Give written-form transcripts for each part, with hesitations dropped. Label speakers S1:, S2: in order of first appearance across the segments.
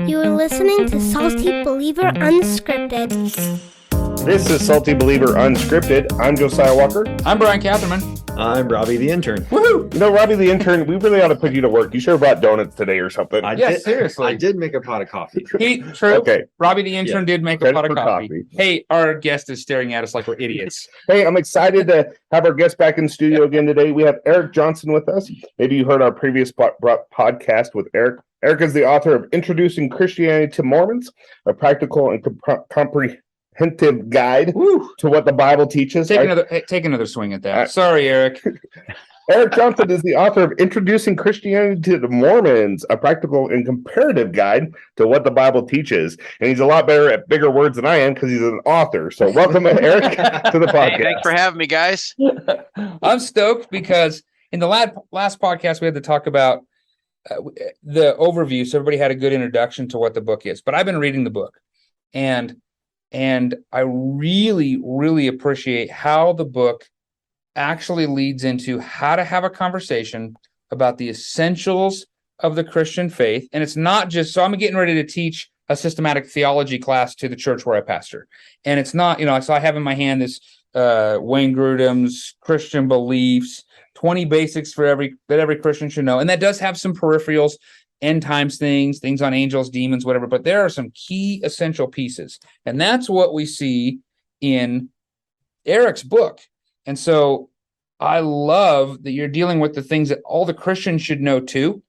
S1: You are listening to Salty Believer Unscripted.
S2: This is Salty Believer Unscripted. I'm Josiah Walker.
S3: I'm Brian Catherman.
S4: I'm Robbie the intern.
S2: Woohoo! You know, Robbie the intern, we really ought to put you to work. You should have brought donuts today or something.
S3: Seriously.
S4: I did make a pot of coffee.
S3: True.
S2: Okay.
S3: Robbie the intern did make a pot of coffee.
S2: coffee.
S3: Hey, our guest is staring at us like we're idiots.
S2: Hey, I'm excited to have our guest back in the studio again today. We have Eric Johnson with us. Maybe you heard our previous podcast with Eric. Eric is the author of Introducing Christianity to Mormons, a practical and comprehensive guide to what the Bible teaches.
S3: Take another swing at that. Sorry, Eric.
S2: Eric Johnson is the author of Introducing Christianity to the Mormons, a practical and comparative guide to what the Bible teaches. And he's a lot better at bigger words than I am because he's an author. So welcome, Eric, to the podcast.
S5: Hey, thanks for having me, guys.
S3: I'm stoked because in the last podcast, we had to talk about the overview. So everybody had a good introduction to what the book is. But I've been reading the book. And I really, really appreciate how the book actually leads into how to have a conversation about the essentials of the Christian faith. And it's not just, so I'm getting ready to teach a systematic theology class to the church where I pastor. And it's not, so I have in my hand this Wayne Grudem's Christian Beliefs, 20 basics that every Christian should know. And that does have some peripherals, end times things on angels, demons, whatever, but there are some key essential pieces. And that's what we see in Eric's book. And so I love that you're dealing with the things that all the Christians should know too.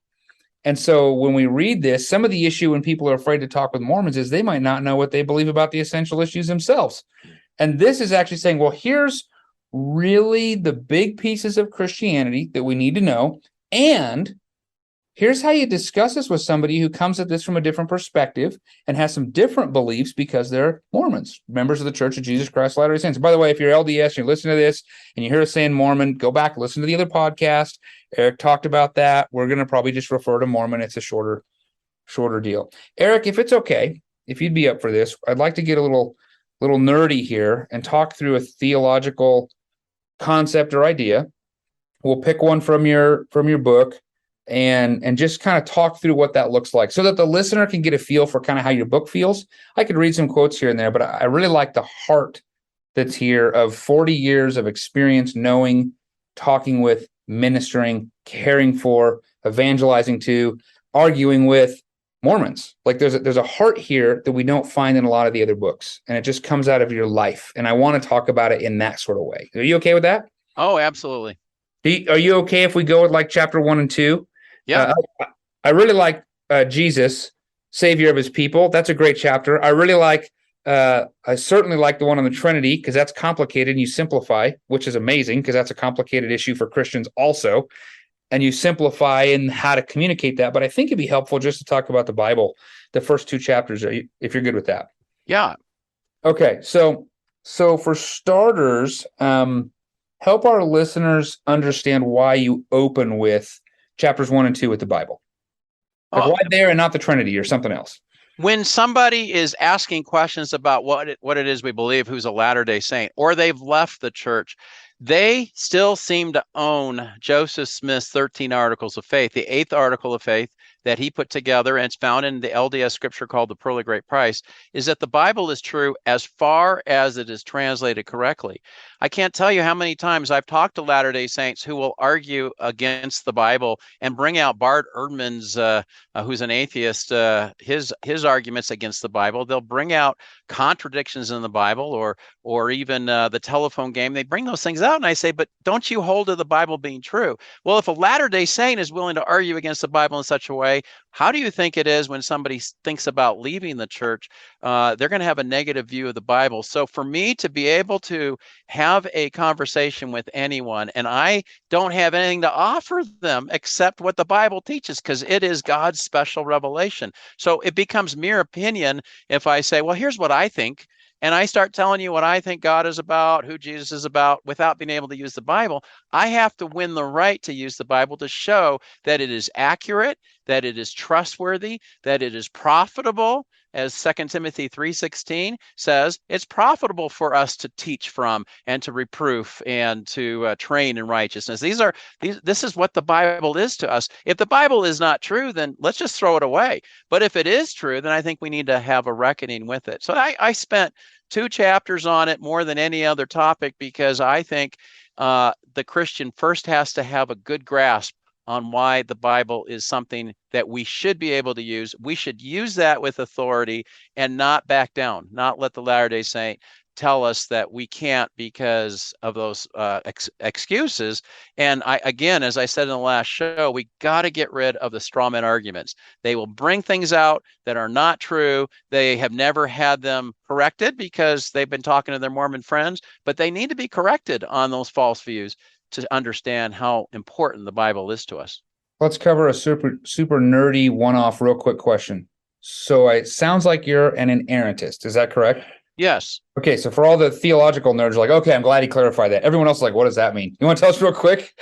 S3: And so when we read this, some of the issue when people are afraid to talk with Mormons is they might not know what they believe about the essential issues themselves. And this is actually saying, well, here's really the big pieces of Christianity that we need to know. And here's how you discuss this with somebody who comes at this from a different perspective and has some different beliefs because they're Mormons, members of the Church of Jesus Christ of Latter-day Saints. By the way, if you're LDS and you're listening to this and you hear us saying Mormon, go back, listen to the other podcast. Eric talked about that. We're going to probably just refer to Mormon. It's a shorter deal. Eric, if it's okay, if you'd be up for this, I'd like to get a little nerdy here and talk through a theological concept or idea. We'll pick one from your book and just kind of talk through what that looks like so that the listener can get a feel for kind of how your book feels. I could read some quotes here and there, but I really like the heart that's here of 40 years of experience knowing, talking with, ministering, caring for, evangelizing to, arguing with Mormons. Like there's a heart here that we don't find in a lot of the other books, and it just comes out of your life. And I want to talk about it in that sort of way. Are you okay with that?
S5: Oh, absolutely.
S3: Are you okay if we go with like chapter 1 and 2?
S5: Yeah.
S3: I really like Jesus, Savior of his people. That's a great chapter. I really like, I certainly like the one on the Trinity because that's complicated and you simplify, which is amazing because that's a complicated issue for Christians also. And you simplify in how to communicate that. But I think it'd be helpful just to talk about the Bible, the first 2 chapters, if you're good with that.
S5: Yeah.
S3: Okay. So for starters, help our listeners understand why you open with chapters 1 and 2 with the Bible. Like why there and not the Trinity or something else?
S5: When somebody is asking questions about what it is we believe, who's a Latter-day Saint, or they've left the church, they still seem to own Joseph Smith's 13 Articles of Faith, the 8th Article of Faith that he put together, and it's found in the LDS scripture called the Pearl of Great Price, is that the Bible is true as far as it is translated correctly. I can't tell you how many times I've talked to Latter-day Saints who will argue against the Bible and bring out Bart Ehrman's, who's an atheist, his arguments against the Bible. They'll bring out contradictions in the Bible or even the telephone game. They bring those things out and I say, but don't you hold to the Bible being true? Well, if a Latter-day Saint is willing to argue against the Bible in such a way, how do you think it is when somebody thinks about leaving the church? They're going to have a negative view of the Bible. So for me to be able to have a conversation with anyone, and I don't have anything to offer them except what the Bible teaches, because it is God's special revelation. So it becomes mere opinion if I say, well, here's what I think. And I start telling you what I think God is about, who Jesus is about, without being able to use the Bible. I have to win the right to use the Bible to show that it is accurate, that it is trustworthy, that it is profitable. As 2 Timothy 3:16 says, it's profitable for us to teach from and to reproof and to train in righteousness. This is what the Bible is to us. If the Bible is not true, then let's just throw it away. But if it is true, then I think we need to have a reckoning with it. So I spent 2 chapters on it more than any other topic, because I think the Christian first has to have a good grasp on why the Bible is something that we should be able to use. We should use that with authority and not back down, not let the Latter-day Saint tell us that we can't because of those excuses. And again, as I said in the last show, we got to get rid of the straw man arguments. They will bring things out that are not true. They have never had them corrected because they've been talking to their Mormon friends, but they need to be corrected on those false views to understand how important the Bible is to us.
S3: Let's cover a super nerdy one-off real quick question. So it sounds like you're an inerrantist. Is that correct?
S5: Yes.
S3: Okay, so for all the theological nerds, like, okay, I'm glad he clarified that. Everyone else is like, what does that mean? You want to tell us real quick?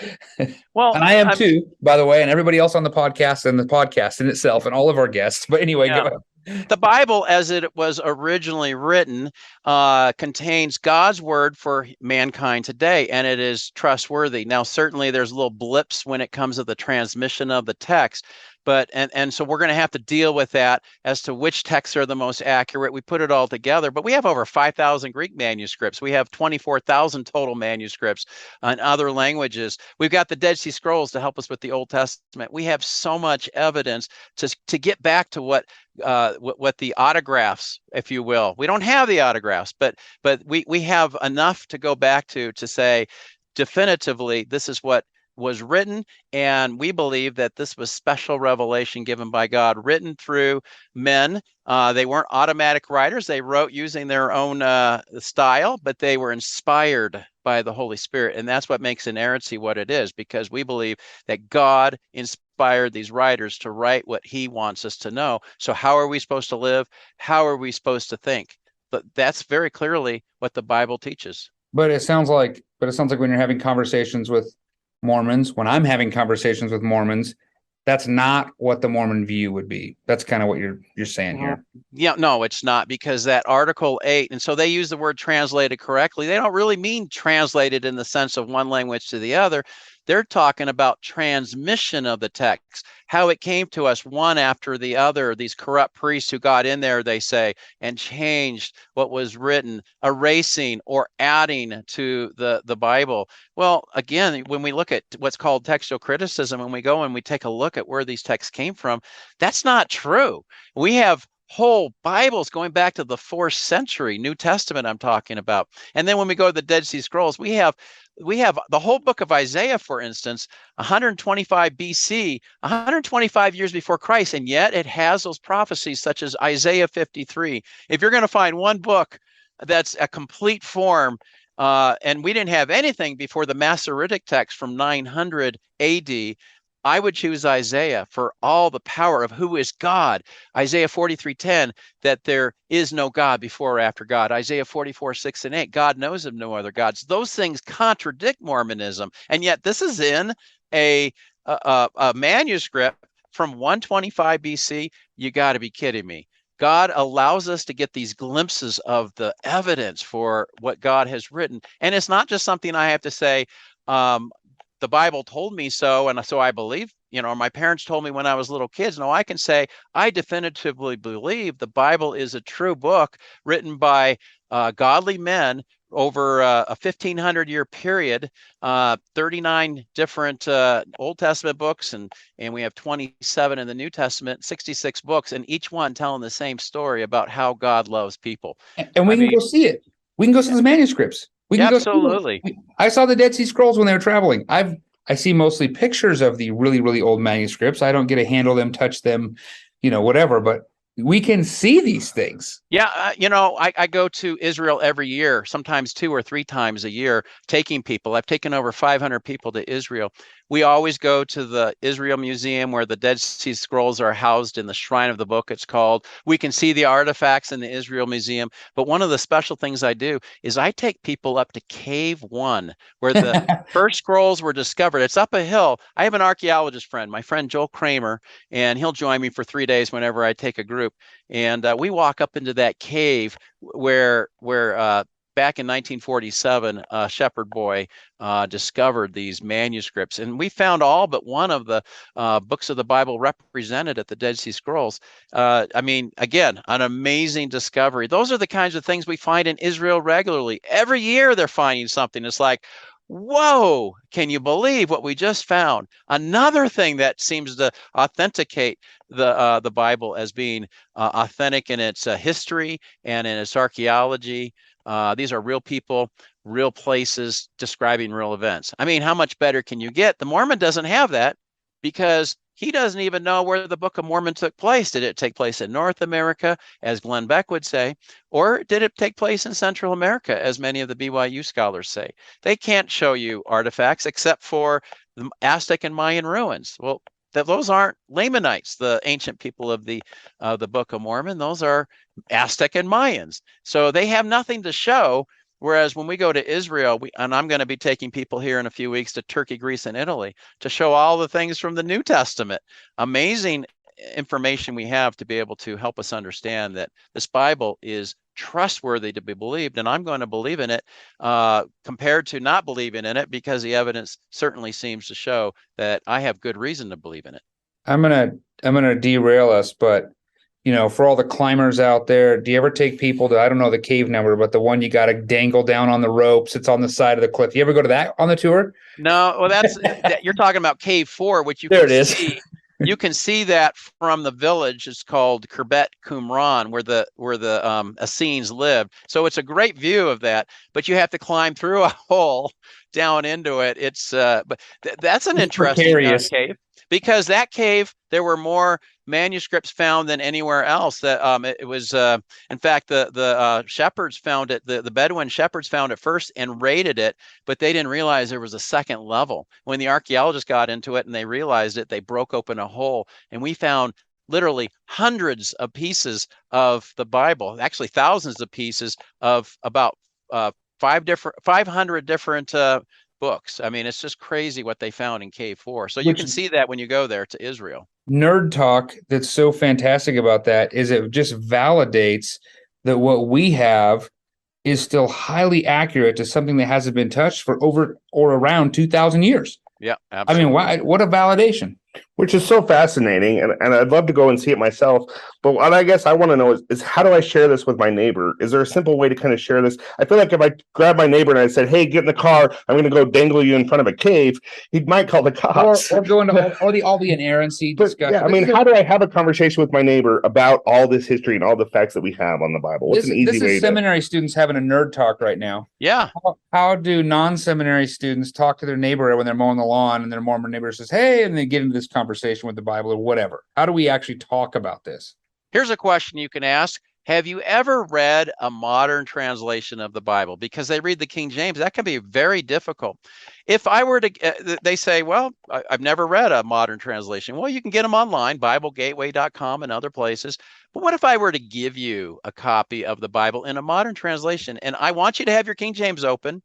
S5: Well,
S3: and I am too, by the way, and everybody else on the podcast and the podcast in itself and all of our guests. But anyway, go ahead.
S5: The Bible, as it was originally written, contains God's word for mankind today, and it is trustworthy. Now, certainly there's little blips when it comes to the transmission of the text, but and so we're going to have to deal with that as to which texts are the most accurate. We put it all together, but we have over 5,000 Greek manuscripts. We have 24,000 total manuscripts in other languages. We've got the Dead Sea Scrolls to help us with the Old Testament. We have so much evidence to get back to what the autographs, if you will. We don't have the autographs, but we have enough to go back to say definitively this is what was written, and we believe that this was special revelation given by God, written through men. They weren't automatic writers. They wrote using their own style, but they were inspired by the Holy Spirit, and that's what makes inerrancy what it is, because we believe that God inspired these writers to write what he wants us to know. So how are we supposed to live? How are we supposed to think? But that's very clearly what the Bible teaches.
S3: But it sounds like when you're having conversations with Mormons, when I'm having conversations with Mormons, that's not what the Mormon view would be. That's kind of what you're saying here.
S5: Yeah, no, it's not, because that Article 8, and so they use the word translated correctly. They don't really mean translated in the sense of one language to the other. They're talking about transmission of the text, how it came to us one after the other. These corrupt priests who got in there, they say, and changed what was written, erasing or adding to the Bible. Well, again, when we look at what's called textual criticism, when we go and we take a look at where these texts came from, that's not true. We have whole Bibles going back to the 4th century, New Testament I'm talking about. And then when we go to the Dead Sea Scrolls, we have the whole book of Isaiah, for instance, 125 BC, 125 years before Christ, and yet it has those prophecies such as Isaiah 53. If you're going to find one book that's a complete form, and we didn't have anything before the Masoretic text from 900 AD, I would choose Isaiah for all the power of who is God. Isaiah 43:10, that there is no God before or after God. Isaiah 44:6 and 8, God knows of no other gods. Those things contradict Mormonism, and yet this is in a manuscript from 125 BC. You got to be kidding me. God allows us to get these glimpses of the evidence for what God has written, and it's not just something I have to say, the Bible told me so, and so I believe, my parents told me when I was little kids. No, I can say I definitively believe the Bible is a true book written by godly men over a 1,500-year period, 39 different Old Testament books, and we have 27 in the New Testament, 66 books, and each one telling the same story about how God loves people.
S3: And we can go see it. We can go see the manuscripts. We can
S5: absolutely.
S3: I saw the Dead Sea Scrolls when they were traveling. I see mostly pictures of the really, really old manuscripts. I don't get to handle them, touch them, whatever. But we can see these things.
S5: Yeah, I go to Israel every year, sometimes 2 or 3 times a year, taking people. I've taken over 500 people to Israel. We always go to the Israel Museum where the Dead Sea Scrolls are housed in the Shrine of the Book, it's called. We can see the artifacts in the Israel Museum. But one of the special things I do is I take people up to Cave 1, where the first scrolls were discovered. It's up a hill. I have an archaeologist friend, my friend Joel Kramer, and he'll join me for 3 days whenever I take a group. And we walk up into that cave where back in 1947, a shepherd boy discovered these manuscripts. And we found all but one of the books of the Bible represented at the Dead Sea Scrolls. Again, an amazing discovery. Those are the kinds of things we find in Israel regularly. Every year they're finding something. It's like, whoa, can you believe what we just found? Another thing that seems to authenticate the Bible as being authentic in its history and in its archaeology. These are real people, real places, describing real events. I mean, how much better can you get? The Mormon doesn't have that because he doesn't even know where the Book of Mormon took place. Did it take place in North America, as Glenn Beck would say, or did it take place in Central America, as many of the BYU scholars say? They can't show you artifacts except for the Aztec and Mayan ruins. Well, those aren't Lamanites, the ancient people of the Book of Mormon. Those are Aztec and Mayans. So they have nothing to show. Whereas when we go to Israel, and I'm going to be taking people here in a few weeks to Turkey, Greece, and Italy to show all the things from the New Testament. Amazing information we have to be able to help us understand that this Bible is trustworthy to be believed, and I'm going to believe in it compared to not believing in it, because the evidence certainly seems to show that I have good reason to believe in it.
S3: I'm gonna derail us, but for all the climbers out there, do you ever take people to, I don't know the cave number, but the one you got to dangle down on the ropes? It's on the side of the cliff. You ever go to that on the tour?
S5: No, well, you're talking about Cave 4, which you
S3: there
S5: can
S3: it is.
S5: see. You can see that from the village. It's called Kirbet Qumran, where the Essenes lived. So it's a great view of that, but you have to climb through a hole down into it. It's that's an interesting cave, because that cave, there were more manuscripts found than anywhere else. That it was in fact the shepherds found it, the Bedouin shepherds found it first and raided it, but they didn't realize there was a second level. When the archaeologists got into it and they realized it, they broke open a hole, and we found literally hundreds of pieces of the Bible, actually thousands of pieces of about 500 different books. I mean, it's just crazy what they found in Cave 4. So you can see that when you go there to Israel.
S3: Nerd talk that's so fantastic about that is it just validates that what we have is still highly accurate to something that hasn't been touched for over or around 2,000 years.
S5: Yeah, absolutely.
S3: I mean, what a validation.
S2: Which is so fascinating, and I'd love to go and see it myself. But what I guess I want to know is how do I share this with my neighbor? Is there a simple way to kind of share this? I feel like if I grab my neighbor and I said, "Hey, get in the car, I'm going to go dangle you in front of a cave," he might call the cops.
S3: Or go into all the inerrancy discussion.
S2: Yeah, I mean, how do I have a conversation with my neighbor about all this history and all the facts that we have on the Bible? What's an easy way? This is
S3: seminary students having a nerd talk right now.
S5: Yeah.
S3: How do non-seminary students talk to their neighbor when they're mowing the lawn and their Mormon neighbor says, "Hey," and they get into this conversation with the Bible or whatever? How do we actually talk about this?
S5: Here's a question you can ask. Have you ever read a modern translation of the Bible? Because they read the King James. That can be very difficult. If I were to, they say, well, I've never read a modern translation. Well, you can get them online, BibleGateway.com and other places. But what if I were to give you a copy of the Bible in a modern translation? And I want you to have your King James open,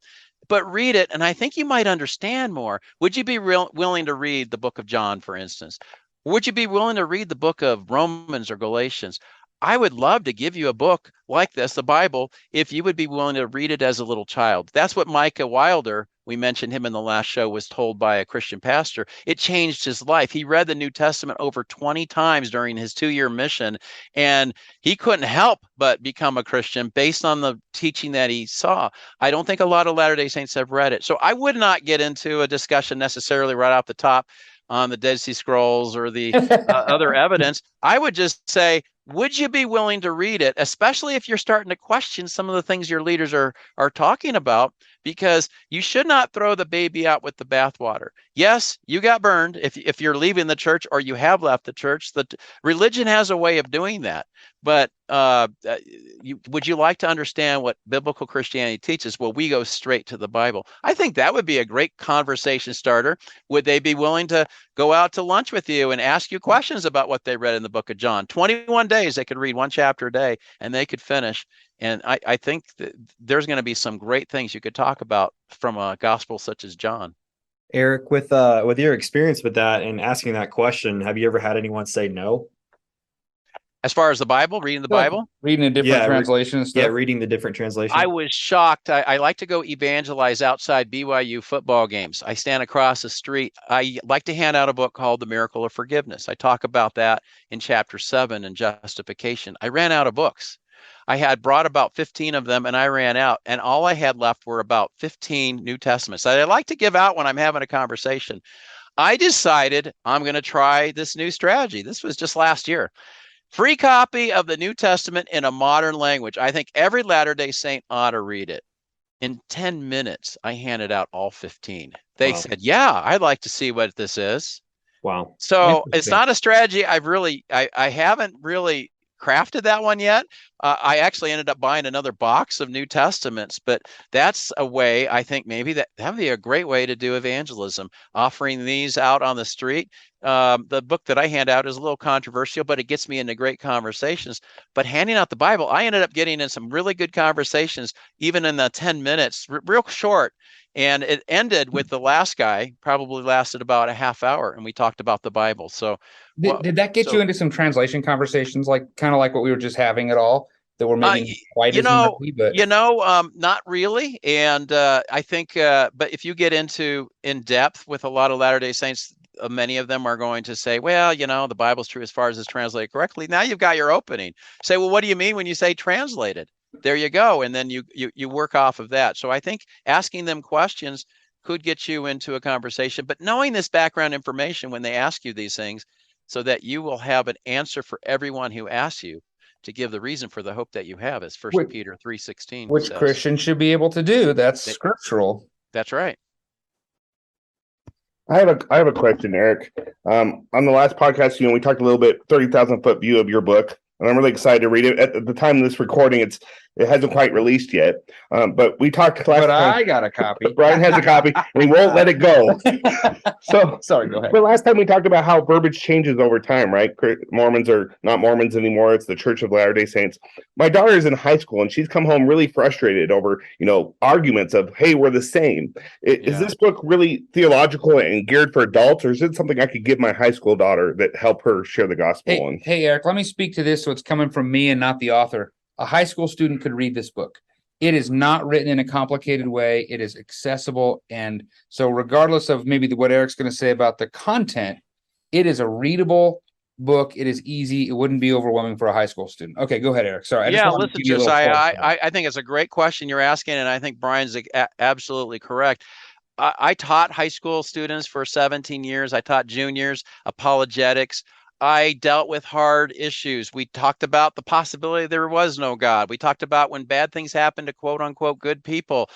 S5: but read it, and I think you might understand more. Would you be willing to read the book of John, for instance? Would you be willing to read the book of Romans or Galatians? I would love to give you a book like this, the Bible, if you would be willing to read it as a little child. That's what Micah Wilder, we mentioned him in the last show, was told by a Christian pastor. It changed his life. He read the New Testament over 20 times during his 2-year mission, and he couldn't help but become a Christian based on the teaching that he saw. I don't think a lot of Latter-day Saints have read it. So I would not get into a discussion necessarily right off the top on the Dead Sea Scrolls or the other evidence. I would just say, would you be willing to read it, especially if you're starting to question some of the things your leaders are talking about? Because you should not throw the baby out with the bathwater. Yes, you got burned if you're leaving the church or you have left the church. The religion has a way of doing that. But would you like to understand what biblical Christianity teaches? Well, we go straight to the Bible. I think that would be a great conversation starter. Would they be willing to go out to lunch with you and ask you questions about what they read in the book of John? 21 days, they could read one chapter a day and they could finish. And I think that there's going to be some great things you could talk about from a gospel such as John.
S4: Eric, with your experience with that and asking that question, have you ever had anyone say no?
S5: As far as the Bible, reading the Bible?
S3: Reading a different translation and stuff.
S4: Yeah, reading the different translation.
S5: I was shocked. I like to go evangelize outside BYU football games. I stand across the street. I like to hand out a book called The Miracle of Forgiveness. I talk about that in chapter 7 in justification. I ran out of books. I had brought about 15 of them and I ran out, and all I had left were about 15 New Testaments that I like to give out when I'm having a conversation. I decided I'm going to try this new strategy. This was just last year. Free copy of the New Testament in a modern language. I think every Latter-day Saint ought to read it. In 10 minutes, I handed out all 15. They said, yeah, I'd like to see what this is.
S4: Wow.
S5: So it's not a strategy I haven't really crafted that one yet. I actually ended up buying another box of New Testaments, but that's a way, I think maybe that would be a great way to do evangelism, offering these out on the street. The book that I hand out is a little controversial, but it gets me into great conversations. But handing out the Bible, I ended up getting in some really good conversations, even in the 10 minutes, real short. And it ended with the last guy, probably lasted about a half hour, and we talked about the Bible. So
S3: did that get you into some translation conversations, like kind of like what we were just having at all, that were maybe quite as murky, but
S5: not really. And I think, but if you get into in depth with a lot of Latter-day Saints, many of them are going to say, well, the Bible's true as far as it's translated correctly. Now you've got your opening. Say, well, what do you mean when you say translated? There you go. And then you work off of that. So I think asking them questions could get you into a conversation, but knowing this background information when they ask you these things, so that you will have an answer for everyone who asks you, to give the reason for the hope that you have, as 1 Peter 3:16
S3: which
S5: says.
S3: Christians should be able to do. That's scriptural.
S5: That's right.
S2: I have a question, Eric. On the last podcast, we talked a little bit 30,000-foot view of your book, and I'm really excited to read it. At the time of this recording, it hasn't quite released yet, but we talked last time.
S3: But I got a copy.
S2: Brian has a copy, and he won't let it go. So
S3: sorry, go ahead.
S2: But last time we talked about how verbiage changes over time, right? Mormons are not Mormons anymore. It's the Church of Latter-day Saints. My daughter is in high school, and she's come home really frustrated over, arguments of, hey, we're the same. Is this book really theological and geared for adults, or is it something I could give my high school daughter that help her share the gospel?
S3: Hey, Eric, let me speak to this so it's coming from me and not the author. A high school student could read this book. It is not written in a complicated way. It is accessible. And so regardless of maybe what Eric's going to say about the content, it is a readable book. It is easy. It wouldn't be overwhelming for a high school student. Okay, go ahead, Eric. Sorry.
S5: Listen, Josiah, I think it's a great question you're asking, and I think Brian's absolutely correct. I taught high school students for 17 years. I taught juniors, apologetics. I dealt with hard issues. We talked about the possibility there was no God. We talked about when bad things happen to quote unquote good people.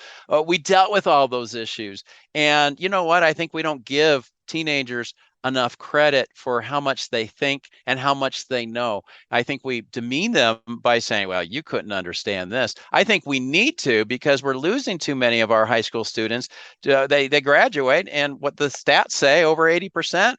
S5: We dealt with all those issues. And you know what? I think we don't give teenagers enough credit for how much they think and how much they know. I think we demean them by saying, well, you couldn't understand this. I think we need to, because we're losing too many of our high school students. They graduate, and what the stats say, over 80%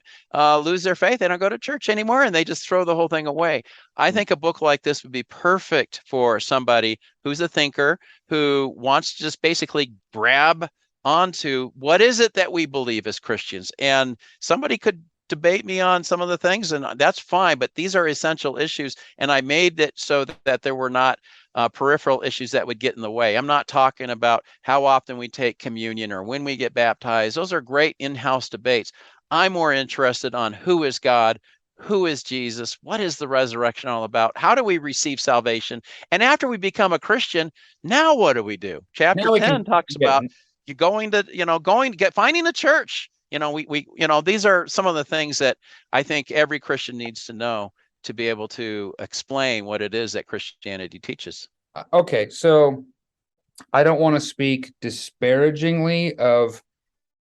S5: lose their faith. They don't go to church anymore, and they just throw the whole thing away. I think a book like this would be perfect for somebody who's a thinker, who wants to just basically grab onto what is it that we believe as Christians. And somebody could debate me on some of the things, and that's fine, but these are essential issues. And I made it so that there were not peripheral issues that would get in the way. I'm not talking about how often we take communion or when we get baptized. Those are great in-house debates. I'm more interested on who is God, who is Jesus, what is the resurrection all about, how do we receive salvation, and after we become a Christian, now what do we do? Chapter 10 talks about you finding a church. These are some of the things that I think every Christian needs to know. to be able to explain what it is that Christianity teaches.
S3: Okay, so I don't want to speak disparagingly of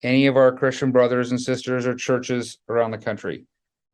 S3: any of our Christian brothers and sisters or churches around the country.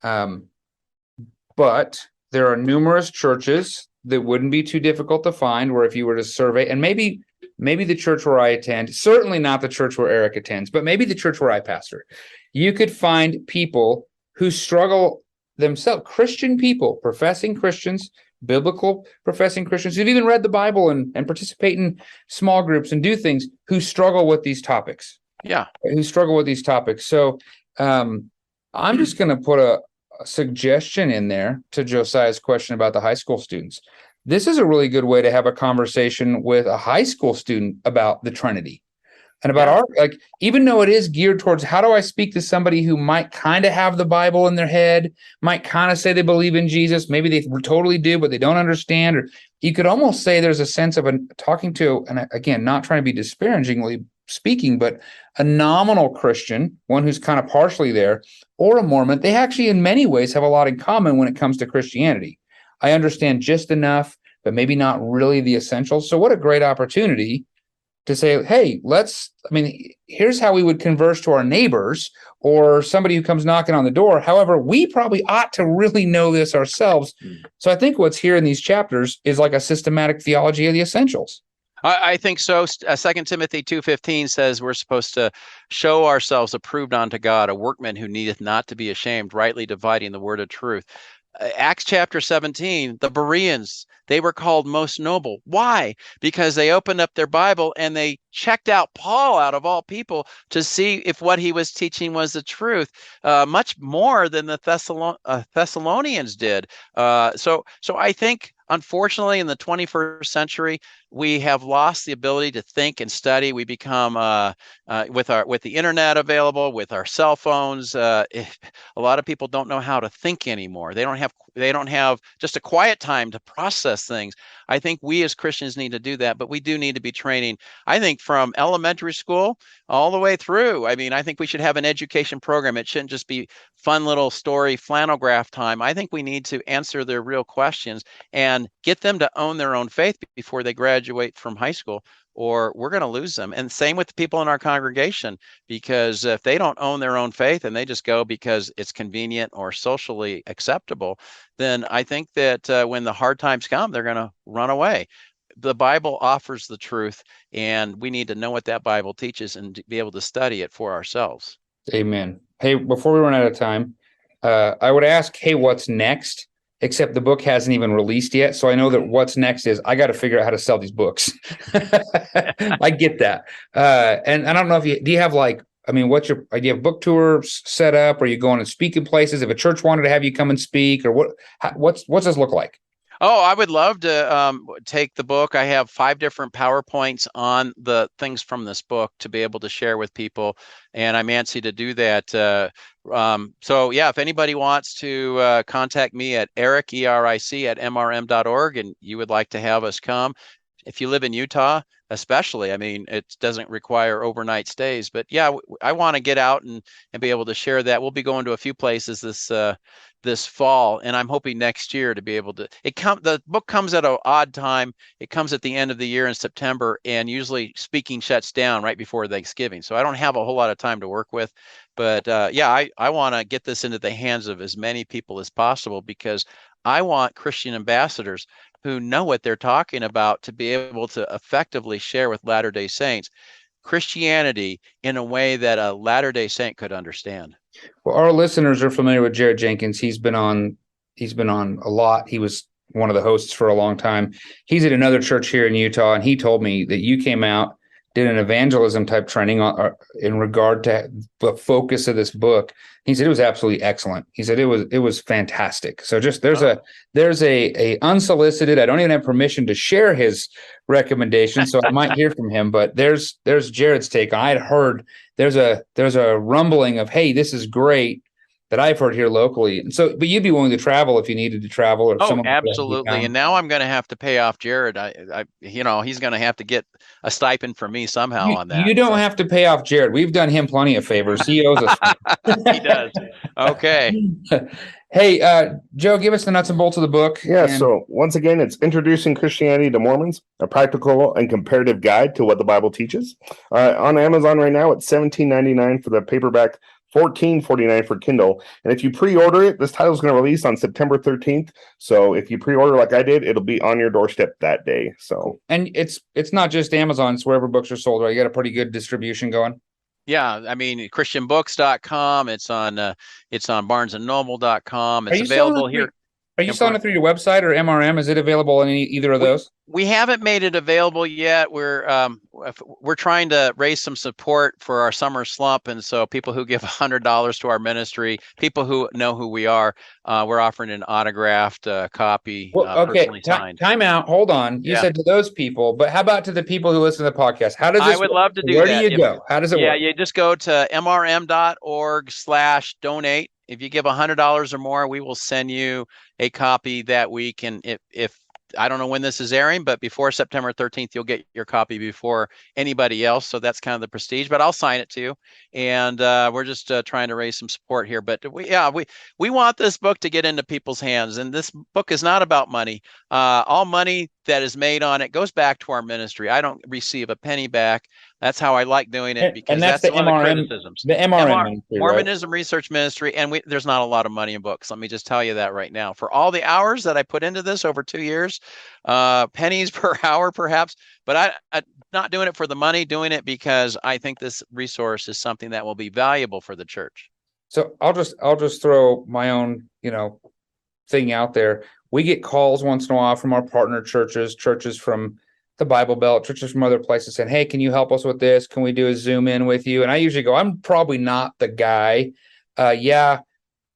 S3: But there are numerous churches that wouldn't be too difficult to find where if you were to survey, and maybe the church where I attend, certainly not the church where Eric attends, but maybe the church where I pastor, you could find people who struggle themselves, Christian people, professing Christians, biblical professing Christians who've even read the Bible and participate in small groups and do things, who struggle with these topics.
S5: Yeah.
S3: Who struggle with these topics. So I'm just going to put a suggestion in there to Josiah's question about the high school students. This is a really good way to have a conversation with a high school student about the Trinity and about our, like, even though it is geared towards how do I speak to somebody who might kind of have the Bible in their head, might kind of say they believe in Jesus, maybe they totally do, but they don't understand, or you could almost say there's a sense of talking to, and again, not trying to be disparagingly speaking, but a nominal Christian, one who's kind of partially there, or a Mormon. They actually in many ways have a lot in common when it comes to Christianity. I understand just enough, but maybe not really the essentials. So what a great opportunity to say, hey, here's how we would converse to our neighbors or somebody who comes knocking on the door. However, we probably ought to really know this ourselves. So I think what's here in these chapters is like a systematic theology of the essentials.
S5: I think so. 2 Timothy 2:15 says we're supposed to show ourselves approved unto God, a workman who needeth not to be ashamed, rightly dividing the word of truth. Acts chapter 17, the Bereans, they were called most noble. Why? Because they opened up their Bible and they checked out Paul out of all people to see if what he was teaching was the truth, much more than the Thessalonians did. So I think, unfortunately, in the 21st century, we have lost the ability to think and study. We become with the internet available, with our cell phones. A lot of people don't know how to think anymore. They don't have just a quiet time to process things. I think we as Christians need to do that, but we do need to be training, I think, from elementary school all the way through. I mean, I think we should have an education program. It shouldn't just be fun little story flannel graph time. I think we need to answer their real questions and get them to own their own faith before they graduate from high school, or we're going to lose them. And same with the people in our congregation, because if they don't own their own faith and they just go because it's convenient or socially acceptable, then I think that when the hard times come, they're going to run away. The Bible offers the truth, and we need to know what that Bible teaches and be able to study it for ourselves.
S3: Amen. Hey, before we run out of time, I would ask, hey, what's next? Except the book hasn't even released yet. So I know that what's next is I got to figure out how to sell these books. I get that. And I don't know if do you have what's do you have book tours set up? Or are you going and speaking places? If a church wanted to have you come and speak, or what's this look like?
S5: Oh, I would love to take the book. I have 5 different PowerPoints on the things from this book to be able to share with people, and I'm antsy to do that. So yeah, if anybody wants to contact me at Eric, ERIC, at MRM.org, and you would like to have us come. If you live in Utah, especially, I mean, it doesn't require overnight stays, but yeah, I want to get out and be able to share that. We'll be going to a few places this fall, and I'm hoping next year to be able to. The book comes at an odd time. It comes at the end of the year in September, and usually speaking shuts down right before Thanksgiving. So I don't have a whole lot of time to work with, but I want to get this into the hands of as many people as possible, because I want Christian ambassadors who know what they're talking about to be able to effectively share with Latter-day Saints Christianity in a way that a Latter-day Saint could understand.
S3: Well, our listeners are familiar with Jared Jenkins. He's been on a lot. He was one of the hosts for a long time. He's at another church here in Utah, and he told me that you came out, did an evangelism type training in regard to the focus of this book. He said it was absolutely excellent. He said it was fantastic. So just there's a unsolicited, I don't even have permission to share his recommendation, so I might hear from him, but there's Jared's take. I had heard there's a rumbling of, hey, this is great. that I've heard here locally. And so, but you'd be willing to travel if you needed to travel, or if
S5: Oh,
S3: someone
S5: absolutely. And now I'm going to have to pay off Jared. He's going to have to get a stipend from me somehow on that.
S3: You don't have to pay off Jared. We've done him plenty of favors. He owes us.
S5: He does. Okay.
S3: Hey, Joe, give us the nuts and bolts of the book.
S2: Yeah, so once again, it's Introducing Christianity to Mormons, a practical and comparative guide to what the Bible teaches. On Amazon right now, it's $17.99 for the paperback, $14.49 for Kindle. And if you pre-order it, this title is going to release on September 13th. So if you pre-order like I did, it'll be on your doorstep that day. So,
S3: and it's not just Amazon, it's wherever books are sold, right? You got a pretty good distribution going.
S5: Yeah, I mean, christianbooks.com. It's on barnesandnoble.com. It's available here.
S3: Are you selling it through your website or MRM? Is it available on either of those?
S5: We haven't made it available yet. We're trying to raise some support for our summer slump, and so people who give $100 to our ministry, people who know who we are, we're offering an autographed copy. Personally signed. Time
S3: out. Hold on. You said to those people, but how about to the people who listen to the podcast? How does this
S5: I would love to do
S3: Where
S5: that.
S3: do you go? How does it work?
S5: Yeah, you just go to mrm.org/donate. If you give $100 or more, we will send you a copy that week. And if I don't know when this is airing, but before September 13th, you'll get your copy before anybody else. So that's kind of the prestige, but I'll sign it too. And we're just trying to raise some support here. But we want this book to get into people's hands. And this book is not about money. All money that is made on it goes back to our ministry. I don't receive a penny back. That's how I like doing it, because that's one of the criticisms.
S3: The MRM,
S5: Mormonism Research Ministry, and there's not a lot of money in books. Let me just tell you that right now. For all the hours that I put into this over 2 years, pennies per hour perhaps, but I'm not doing it for the money, doing it because I think this resource is something that will be valuable for the church.
S3: So I'll just throw my own, thing out there. We get calls once in a while from our partner churches from the Bible Belt, churches from other places saying, hey, can you help us with this? Can we do a Zoom in with you? And I usually go, I'm probably not the guy. My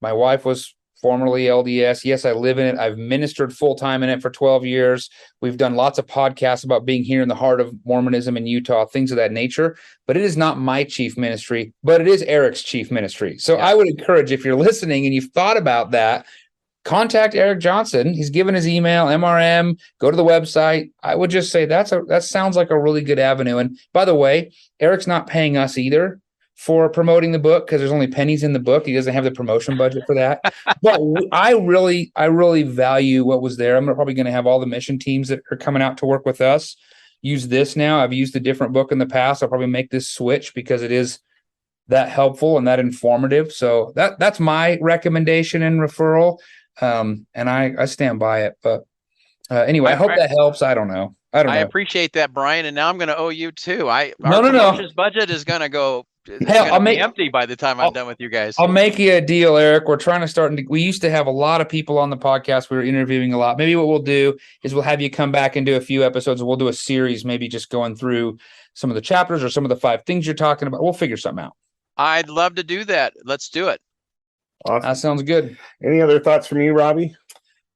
S3: wife was formerly LDS. Yes, I live in it. I've ministered full-time in it for 12 years. We've done lots of podcasts about being here in the heart of Mormonism in Utah, things of that nature. But it is not my chief ministry, but it is Eric's chief ministry. So I would encourage, if you're listening and you've thought about that, contact Eric Johnson. He's given his email, MRM, go to the website. I would just say that sounds like a really good avenue. And by the way, Eric's not paying us either for promoting the book, because there's only pennies in the book. He doesn't have the promotion budget for that. But I really value what was there. I'm probably going to have all the mission teams that are coming out to work with us use this now. I've used a different book in the past. I'll probably make this switch because it is that helpful and that informative. So that's my recommendation and referral. And I stand by it, but anyway, I hope that helps. I don't know.
S5: I appreciate that, Brian. And now I'm going to owe you too. Our promotions budget is going to go. I'll be empty by the time I'm done with you guys.
S3: I'll make you a deal, Eric. We're trying to we used to have a lot of people on the podcast. We were interviewing a lot. Maybe what we'll do is we'll have you come back and do a few episodes. We'll do a series, maybe just going through some of the chapters or some of the 5 things you're talking about. We'll figure something out.
S5: I'd love to do that. Let's do it.
S2: Awesome.
S3: That sounds good.
S2: Any other thoughts from you, Robbie?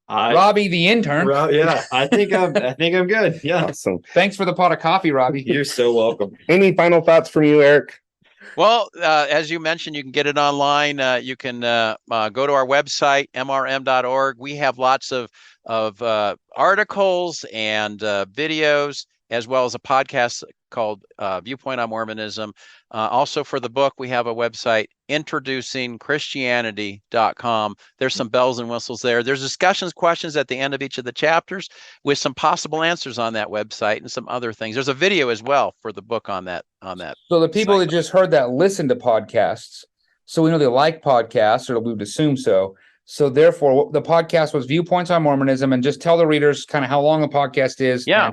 S3: Robbie, the intern.
S4: Yeah, I think I'm good. Yeah.
S2: Awesome.
S3: Thanks for the pot of coffee, Robbie.
S4: You're so welcome.
S2: Any final thoughts from you, Eric?
S5: Well, as you mentioned, you can get it online. You can go to our website, mrm.org. We have lots of articles and videos, as well as a podcast called Viewpoint on Mormonism. Also for the book, we have a website, introducingchristianity.com. There's some bells and whistles there. There's discussions, questions at the end of each of the chapters with some possible answers on that website and some other things. There's a video as well for the book on that.
S3: So the people that just heard that listen to podcasts. So we know they like podcasts, or we would assume so. So therefore, the podcast was Viewpoints on Mormonism, and just tell the readers kind of how long the podcast is.
S5: Yeah.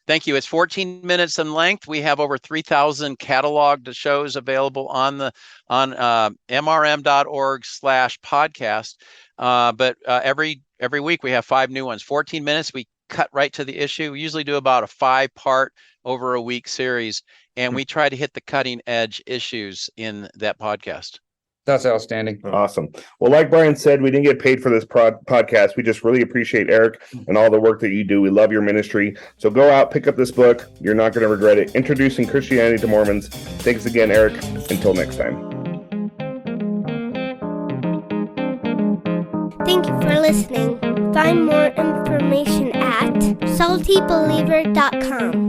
S3: Thank
S5: you. It's 14 minutes in length. We have over 3,000 cataloged shows available on mrm.org/podcast. But every week we have 5 new ones. 14 minutes. We cut right to the issue. We usually do about a 5-part over a week series, and we try to hit the cutting edge issues in that podcast.
S3: That's outstanding.
S2: Awesome. Well, like Brian said, we didn't get paid for this podcast. We just really appreciate Eric and all the work that you do. We love your ministry. So go out, pick up this book. You're not going to regret it. Introducing Christianity to Mormons. Thanks again, Eric. Until next time.
S1: Thank you for listening. Find more information at SaltyBeliever.com.